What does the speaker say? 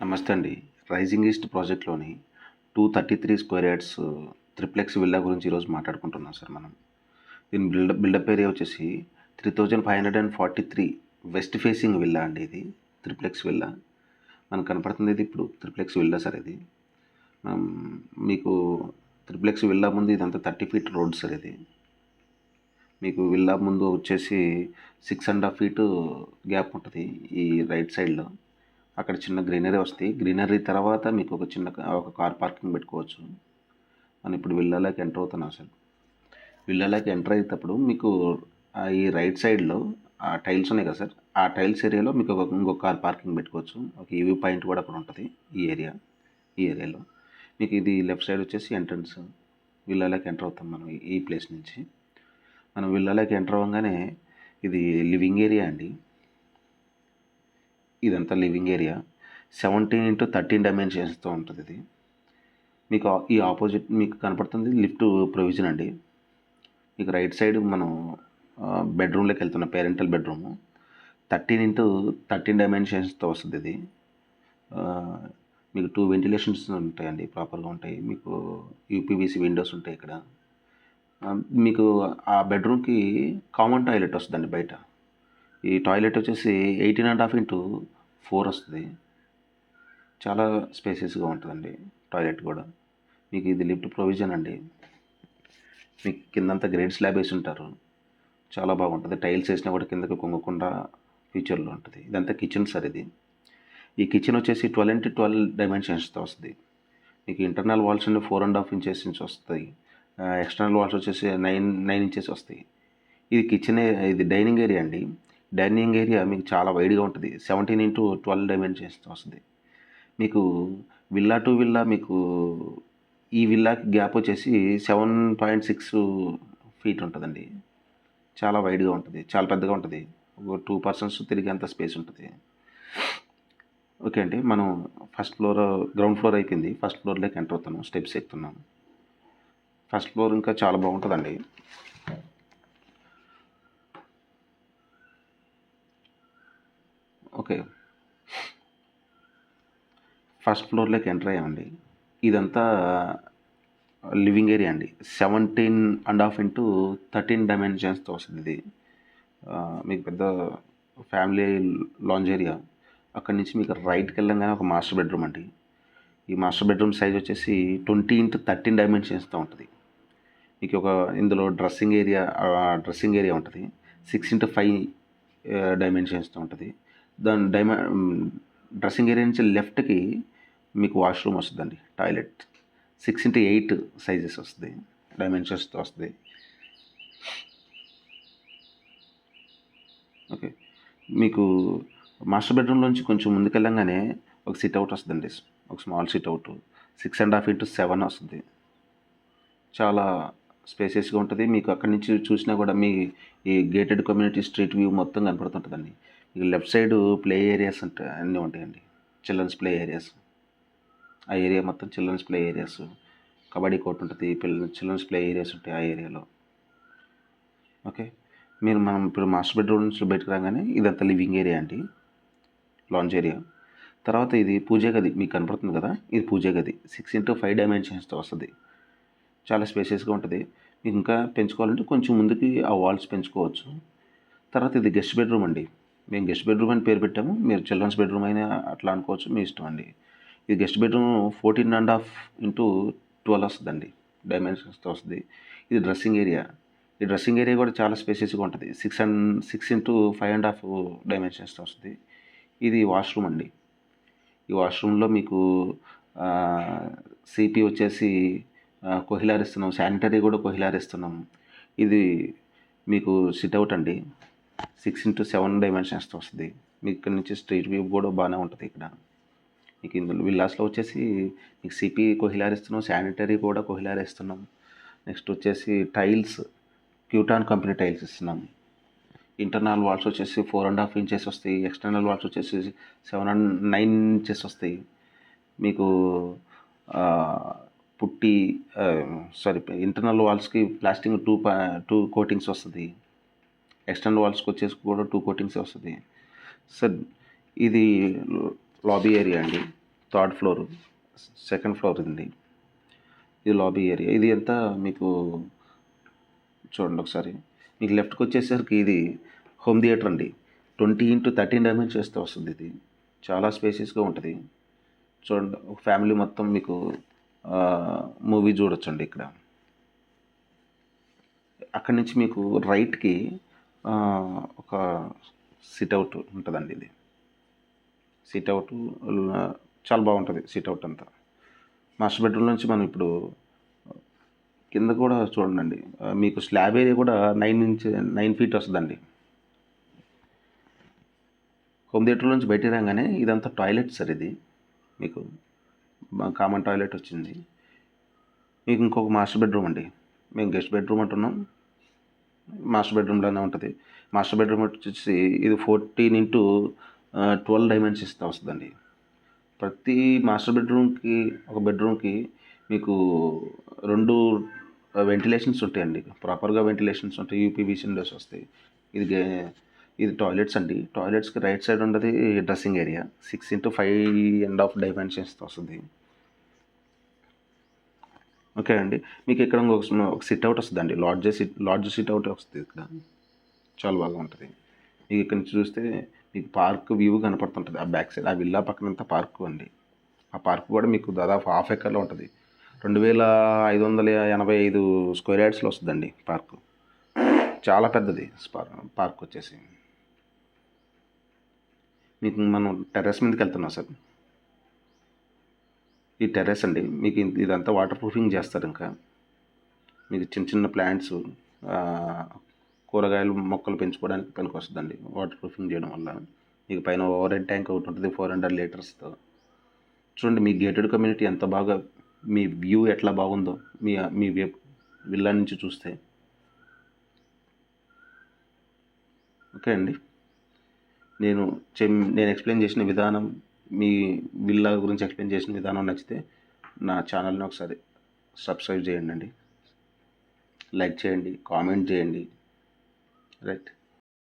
నమస్తే అండి. Rising east ప్రాజెక్ట్‌లోని 233 స్క్వేర్ యార్డ్స్ త్రిప్లెక్స్ విల్లా గురించి ఈరోజు మాట్లాడుకుంటున్నాం సార్ మనం. దీని బిల్డప్ ఏరియా వచ్చేసి 3543 వెస్ట్ ఫేసింగ్ విల్లా అండి ఇది. Triplex villa. మనకు కనపడుతుంది ఇది ఇప్పుడు త్రిప్లెక్స్ విల్లా సార్ ఇది. మీకు త్రిప్లెక్స్ విల్లా ముందు ఇదంతా 30 ఫీట్ రోడ్ సార్ ఇది. మీకు విల్లా ముందు వచ్చేసి 6.5 ఫీట్ గ్యాప్ ఉంటుంది ఈ రైట్ సైడ్‌లో. అక్కడ చిన్న గ్రీనరీ వస్తాయి. గ్రీనరీ తర్వాత మీకు ఒక కార్ పార్కింగ్ పెట్టుకోవచ్చు. మనం ఇప్పుడు విల్లాలోకి ఎంటర్ అవుతున్నాం సార్. విల్లాలోకి ఎంటర్ అయ్యేటప్పుడు మీకు ఈ రైట్ సైడ్లో ఆ టైల్స్ ఉన్నాయి కదా సార్, ఆ టైల్స్ ఏరియాలో మీకు ఇంకొక కార్ పార్కింగ్ పెట్టుకోవచ్చు. ఒక ఈవీ పాయింట్ కూడా అక్కడ ఉంటుంది ఈ ఏరియాలో. మీకు ఇది లెఫ్ట్ సైడ్ వచ్చేసి ఎంట్రన్స్. విల్లాలోకి ఎంటర్ అవుతాం మనం ఈ ప్లేస్ నుంచి. మనం విల్లాలోకి ఎంటర్ అవ్వగానే ఇది లివింగ్ ఏరియా అండి. ఇదంతా లివింగ్ ఏరియా. 17x13 డైమెన్షన్స్తో ఉంటుంది ఇది. మీకు ఈ ఆపోజిట్ మీకు కనపడుతుంది లిఫ్ట్ ప్రొవిజన్ అండి. మీకు రైట్ సైడ్ మనం బెడ్రూమ్లోకి వెళ్తున్నాం, పేరెంటల్ బెడ్రూము. 13x13 డైమెన్షన్స్తో వస్తుంది ఇది. మీకు 2 వెంటిలేషన్స్ ఉంటాయండి, ప్రాపర్గా ఉంటాయి. మీకు యూపీవీసీ విండోస్ ఉంటాయి ఇక్కడ. మీకు ఆ బెడ్రూమ్కి కామన్ టాయిలెట్ వస్తుందండి బయట. ఈ టాయిలెట్ వచ్చేసి 18.5x4 వస్తుంది. చాలా స్పేసెస్గా ఉంటుందండి టాయిలెట్ కూడా. మీకు ఇది లిఫ్ట్ ప్రొవిజన్ అండి. మీకు కిందంతా గ్రేడ్ స్లాబ్ వేసి ఉంటారు, చాలా బాగుంటుంది. టైల్స్ వేసినా కూడా కిందకి కొంగకుండా ఫ్యూచర్లో ఉంటుంది. ఇదంతా కిచెన్ సార్ ఇది. ఈ కిచెన్ వచ్చేసి 12x12 డైమెన్షన్స్తో వస్తుంది. మీకు ఇంటర్నల్ వాల్స్ అండి 4.5 ఇంచెస్ నుంచి వస్తాయి. ఎక్స్టర్నల్ వాల్స్ వచ్చేసి 9 ఇంచెస్ వస్తాయి. ఇది కిచెన్, ఇది డైనింగ్ ఏరియా అండి. డైనింగ్ ఏరియా మీకు చాలా వైడ్గా ఉంటుంది. 17x12 డైమెన్షన్స్తో వస్తుంది. మీకు విల్లా టు విల్లా మీకు ఈ విల్లాకి గ్యాప్ వచ్చేసి 7.6 ఫీట్ ఉంటుందండి. చాలా వైడ్గా ఉంటుంది, చాలా పెద్దగా ఉంటుంది. ఒక 2 పర్సన్స్ తిరిగేంత స్పేస్ ఉంటుంది. ఓకే అండి, మనం గ్రౌండ్ ఫ్లోర్ అయిపోయింది. ఫస్ట్ ఫ్లోర్లోకి ఎంటర్ అవుతున్నాం, స్టెప్స్ ఎక్కుతున్నాం. ఫస్ట్ ఫ్లోర్ ఇంకా చాలా బాగుంటుందండి. ఓకే, ఫస్ట్ ఫ్లోర్లోకి ఎంటర్ అయ్యామండి. ఇదంతా లివింగ్ ఏరియా అండి. 17.5x13 డైమెన్షన్స్తో వస్తుంది ఇది. మీకు పెద్ద ఫ్యామిలీ లాంజ్ ఏరియా. అక్కడి నుంచి మీకు రైట్కి వెళ్ళంగానే ఒక మాస్టర్ బెడ్రూమ్ అండి. ఈ మాస్టర్ బెడ్రూమ్ సైజ్ వచ్చేసి 20x13 డైమెన్షన్స్తో ఉంటుంది. మీకు ఇందులో డ్రెస్సింగ్ ఏరియా ఉంటుంది. 6x5 డైమెన్షన్స్తో ఉంటుంది. దాని డ్రెస్సింగ్ ఏరియా నుంచి లెఫ్ట్కి మీకు వాష్రూమ్ వస్తుందండి, టాయిలెట్. 6x8 సైజెస్ వస్తుంది, డైమెన్షన్స్తో వస్తుంది. ఓకే, మీకు మాస్టర్ బెడ్రూమ్లోంచి కొంచెం ముందుకెళ్ళంగానే ఒక సిట్అవుట్ వస్తుందండి, ఒక స్మాల్ సిట్అవుట్. 6.5x7 వస్తుంది. చాలా స్పేసెస్గా ఉంటుంది. మీకు అక్కడి నుంచి చూసినా కూడా మీ ఈ గేటెడ్ కమ్యూనిటీ స్ట్రీట్ వ్యూ మొత్తం కనపడుతుంటుందండి. మీకు లెఫ్ట్ సైడ్ ప్లే ఏరియాస్ అన్నీ ఉంటాయండి, చిల్డ్రన్స్ ప్లే ఏరియాస్. ఆ ఏరియా మొత్తం childrens play areas. Kabaddi court ఉంటుంది, చిల్డ్రన్స్ ప్లే ఏరియాస్ ఉంటాయి ఆ ఏరియాలో. ఓకే, మనం ఇప్పుడు మాస్టర్ బెడ్రూమ్ నుంచి బయటకు రాగానే ఇదంతా లివింగ్ ఏరియా అండి, లాంజ్ ఏరియా. తర్వాత ఇది పూజా గది మీకు కనపడుతుంది కదా, ఇది పూజా గది. 6x5 డైమెన్షన్స్తో వస్తుంది. చాలా స్పేసెస్గా ఉంటుంది. మీకు ఇంకా పెంచుకోవాలంటే కొంచెం ముందుకి ఆ వాల్స్ పెంచుకోవచ్చు. తర్వాత ఇది గెస్ట్ బెడ్రూమ్ అండి. మేము గెస్ట్ బెడ్రూమ్ అని పేరు పెట్టాము, మీరు చిల్డ్రన్స్ బెడ్రూమ్ అయినా అట్లా అనుకోవచ్చు, మీ ఇష్టం అండి. ఇది గెస్ట్ బెడ్రూమ్ 14.5x12 వస్తుందండి, డైమెన్షన్స్తో వస్తుంది. ఇది డ్రెస్సింగ్ ఏరియా. ఈ డ్రెస్సింగ్ ఏరియా కూడా చాలా స్పేసెస్గా ఉంటుంది. 6x5.5 డైమెన్షన్స్తో వస్తుంది. ఇది వాష్రూమ్ అండి. ఈ వాష్రూమ్లో మీకు సిపి వచ్చేసి కొహిలార్ ఇస్తున్నాం, శానిటరీ కూడా కొహిలార్ ఇస్తున్నాం. ఇది మీకు సిట్అవుట్ అండి, 6x7 డైమెన్షన్స్తో వస్తుంది. మీకు ఇక్కడ నుంచి స్ట్రీట్ వ్యూ కూడా బాగానే ఉంటుంది. ఇక్కడ మీకు ఇందులో విల్లాస్లో వచ్చేసి మీకు సిపి కొహిలార్ ఇస్తున్నాం, శానిటరీ కూడా కొహిలార్ ఇస్తున్నాం. నెక్స్ట్ వచ్చేసి టైల్స్ క్యూటాన్ కంపెనీ టైల్స్ ఇస్తున్నాం. ఇంటర్నల్ వాల్స్ వచ్చేసి 4.5 ఇంచెస్ వస్తాయి. ఎక్స్టర్నల్ వాల్స్ వచ్చేసి 9 ఇంచెస్ వస్తాయి. మీకు ఇంటర్నల్ వాల్స్కి ప్లాస్టింగ్ 2 కోటింగ్స్ వస్తుంది. ఎక్స్టర్నల్ వాల్స్కి వచ్చేసి కూడా 2 కోటింగ్స్ వస్తుంది. సార్ ఇది లాబీ ఏరియా అండి. థర్డ్ ఫ్లోరు, సెకండ్ ఫ్లోర్ ఉంది. ఇది లాబీ ఏరియా. ఇది అంతా మీకు చూడండి ఒకసారి. మీకు లెఫ్ట్కి వచ్చేసరికి ఇది హోమ్ థియేటర్ అండి. 20x13 డైమెన్షన్స్తో వస్తుంది. ఇది చాలా స్పేసియస్గా ఉంటుంది. చూడండి, ఒక ఫ్యామిలీ మొత్తం మీకు మూవీ చూడొచ్చండి ఇక్కడ. అక్కడి నుంచి మీకు రైట్కి ఒక సిట్అవుట్ ఉంటుందండి. ఇది సిట్అవుట్ చాలా బాగుంటుంది. సిట్అవుట్ అంతా మాస్టర్ బెడ్రూమ్ నుంచి మనం ఇప్పుడు కింద కూడా చూడండి, మీకు స్లాబ్ ఏరియా కూడా 9 ఫీట్ వస్తుందండి. హోమ్ థియేటర్ నుంచి బయటికి రాగానే ఇదంతా టాయిలెట్ సార్. ఇది మీకు కామన్ టాయిలెట్ వచ్చింది. మీకు ఇంకొక మాస్టర్ బెడ్రూమ్ అండి. మేము గెస్ట్ బెడ్రూమ్ అంటున్నాం, మాస్టర్ బెడ్రూమ్లోనే ఉంటుంది. మాస్టర్ బెడ్రూమ్ వచ్చేసి ఇది 14x12 డైమెన్షన్స్తో వస్తుందండి. ప్రతి మాస్టర్ బెడ్రూమ్కి, ఒక బెడ్రూమ్కి మీకు 2 వెంటిలేషన్స్ ఉంటాయండి. ప్రాపర్గా వెంటిలేషన్స్ ఉంటాయి. యూపీవీసీ విండోస్ వస్తాయి. ఇది టాయిలెట్స్ అండి. టాయిలెట్స్కి రైట్ సైడ్ ఉన్నది డ్రెస్సింగ్ ఏరియా. 6x5.5 డైమెన్షన్స్తో వస్తుంది. ఓకే అండి. మీకు ఇక్కడ ఒక సిట్అవుట్ వస్తుందండి. లార్జ్ సిట్అవుట్ వస్తుంది ఇక్కడ. చాలా బాగా ఉంటుంది. మీకు ఇక్కడ నుంచి చూస్తే మీకు పార్క్ వ్యూ కనపడుతుంటుంది. ఆ బ్యాక్ సైడ్, ఆ విల్లా పక్కనంతా పార్క్ అండి. ఆ పార్క్ కూడా మీకు దాదాపు హాఫ్ ఎకర్లో ఉంటుంది. 2585 స్క్వేర్ యార్డ్స్లో వస్తుందండి పార్కు. చాలా పెద్దది పార్క్ వచ్చేసి. మీకు మనం టెర్రస్ మీదకి వెళ్తున్నాం సార్. ఈ టెర్రస్ అండి, మీకు ఇదంతా వాటర్ ప్రూఫింగ్ చేస్తారు. ఇంకా మీకు చిన్న చిన్న ప్లాంట్స్, కూరగాయలు మొక్కలు పెంచుకోవడానికి పనికి వస్తుందండి వాటర్ ప్రూఫింగ్ చేయడం వల్ల. మీకు పైన ఓవర్ హెడ్ ట్యాంక్ ఒకటి ఉంటుంది 400 లీటర్స్తో. చూడండి, మీ గేటెడ్ కమ్యూనిటీ ఎంత బాగా, మీ వ్యూ ఎట్లా బాగుందో మీ విల్లా నుంచి చూస్తే. ఓకే అండి. నేను ఎక్స్ప్లెయిన్ చేసిన విధానం, మీ విల్లా గురించి ఎక్స్ప్లెయిన్ చేసిన విధానం నచ్చితే నా ఛానల్ని ఒకసారి సబ్స్క్రైబ్ చేయండి, లైక్ చేయండి, కామెంట్ చేయండి. రైట్.